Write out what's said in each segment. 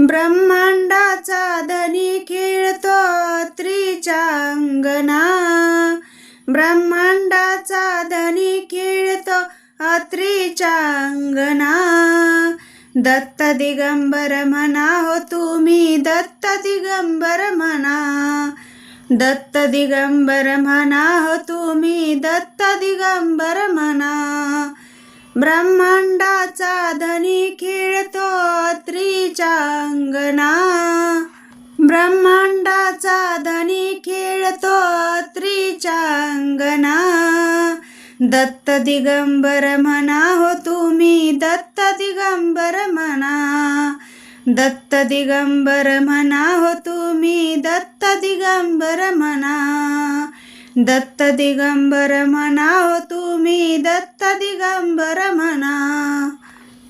ब्रह्मांडाचा धनी खेळतो त्रीच्या अंगणा. ब्रह्मांडाचा धनी खेळतो त्रीच्या अंगणा. दत्त दिगंबर म्हणा हो तुम्ही, दत्त दिगंबर म्हणा. दत्त दिगंबर म्हणा हो तुम्ही, दत्त दिगंबर म्हणा. ब्रह्मांडाचा धनी खेळतो त्रीच्या अंगणा. ब्रह्मांडाचा धनी खेळतो त्रीच्या अंगणा. दत्त दिगंबर म्हणा हो तुम्ही, दत्त दिगंबर म्हणा. दत्त दिगंबर म्हणा हो तुम्ही, दत्त दिगंबर म्हणा. दत्त दिगंबर म्हणा हो तुम्ही, दत्त दिगंबर म्हणा.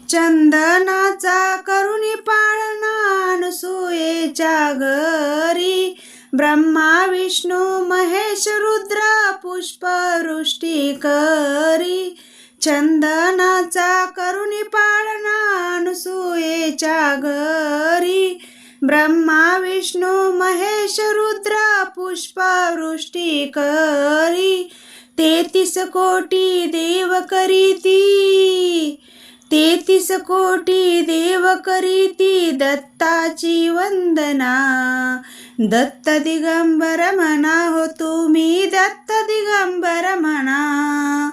चंदनाचा करुणी पाळणा अनसूयेच्या घरी. ब्रह्मा विष्णू महेश रुद्र पुष्पवृष्टी करी. चंदनाचा करुणी पाळणा अनसूयेच्या घरी. ब्रह्मा विष्णू महेश रुद्र पुष्पवृष्टी करी. 33 कोटी देव करीती. 33 कोटी देव करीती दत्ताची वंदना. दत्त दिगंबर म्हणा हो तुम्ही, दत्त दिगंबर म्हणा.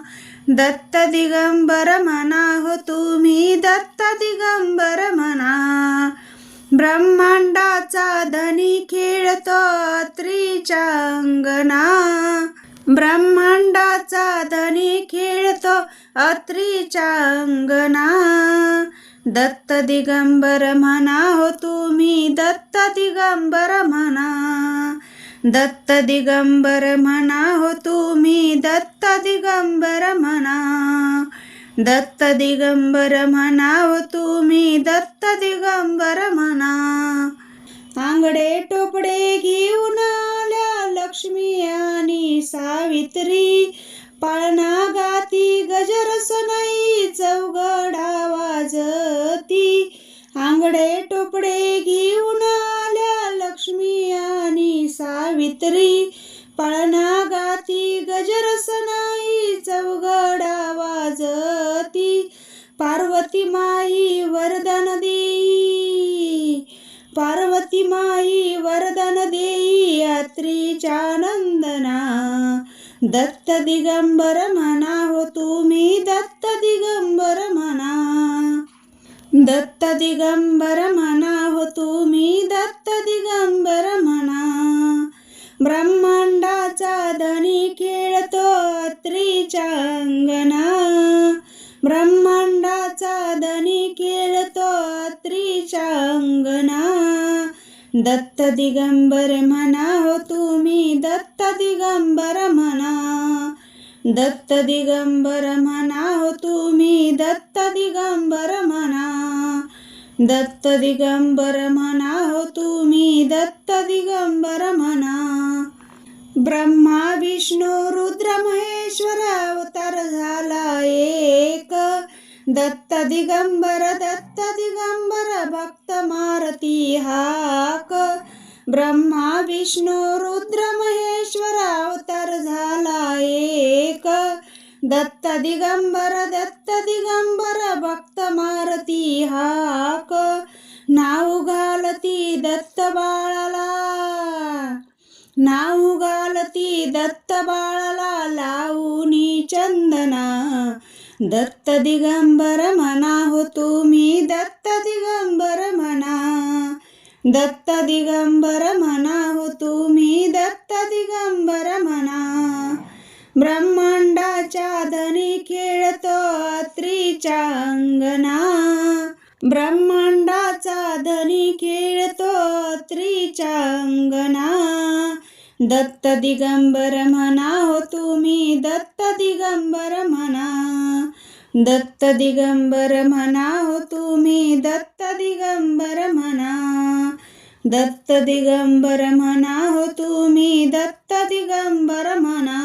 दत्त दिगंबर म्हणा हो तुम्ही, दत्त दिगंबर म्हणा. ब्रह्मांडाचा धनी खेळतो त्रीच्या अंगणा. ब्रह्मांडाचा धनी खेळतो त्रीच्या अंगणा. दत्त दिगंबर म्हणा हो तुम्ही, दत्त दिगंबर म्हणा. दत्त दिगंबर म्हणा हो तुम्ही, दत्त दिगंबर म्हणा. दत्त दिगंबर म्हणा हो तुम्ही, दत्त दिगंबर म्हणा. आंगडे टोपडे घेऊन आल्या लक्ष्मी आणि सावित्री. पाळणा गाती गजर सनई चौघडा वाजती. आंगडे टोपडे घेऊन आल्या लक्ष्मी आणि सावित्री. पाळणा गाती गजर सनई चौघडा वाजती. पार्वती माई वरदान देई. पार्वती माई वरदान देई यात्रीच्या नंदना. दत्त दिगंबर म्हणा हो तुम्ही, दत्त दिगंबर म्हणा. दत्त दिगंबर म्हणा हो तुम्ही, दत्त दिगंबर म्हणा. ब्रह्मांडाचा धनी खेळतो त्रीच्या अंगणा. ब्रह्मांडाचा धनी खेळतो त्रीच्या अंगणा. दत्त दिगंबर म्हणा हो तुम्ही, दत्त दिगंबर म्हणा. दत्त दिगंबर म्हणा हो तुम्ही, दत्त दिगंबर म्हणा. दत्त दिगंबर म्हणा हो तुम्ही, दत्त दिगंबर म्हणा. ब्रह्मा विष्णू रुद्र महेश्वर अवतार झाला एक. दत्त दिगंबर दत्त दिगंबर भक्त मारती हाक. ब्रह्मा विष्णू रुद्र महेश्वर अवतार झाला एक. दत्त दिगंबर दत्त दिगंबर भक्त मारती हाक. नाव घालती दत्त बाळाला. नाव घालती दत्त बाळाला लावूनी चंदना. दत्त दिगंबर म्हणा हो तुम्ही, दत्त दिगंबर म्हणा. दत्त दिगंबर म्हणा हो तुम्ही, दत्त दिगंबर म्हणा. ब्रह्मांडाच्या धनी खेळतो त्रीच्या अंगणा. ब्रह्मांडाचा धनी खेळतो त्रीच्या अंगणा. दत्त दिगंबर म्हणा हो तुम्ही, दत्त दिगंबर म्हणा. दत्त दिगंबर म्हणा हो तुम्ही, दत्त दिगंबर म्हणा. दत्त दिगंबर म्हणा हो तुम्ही, दत्त दिगंबर म्हणा.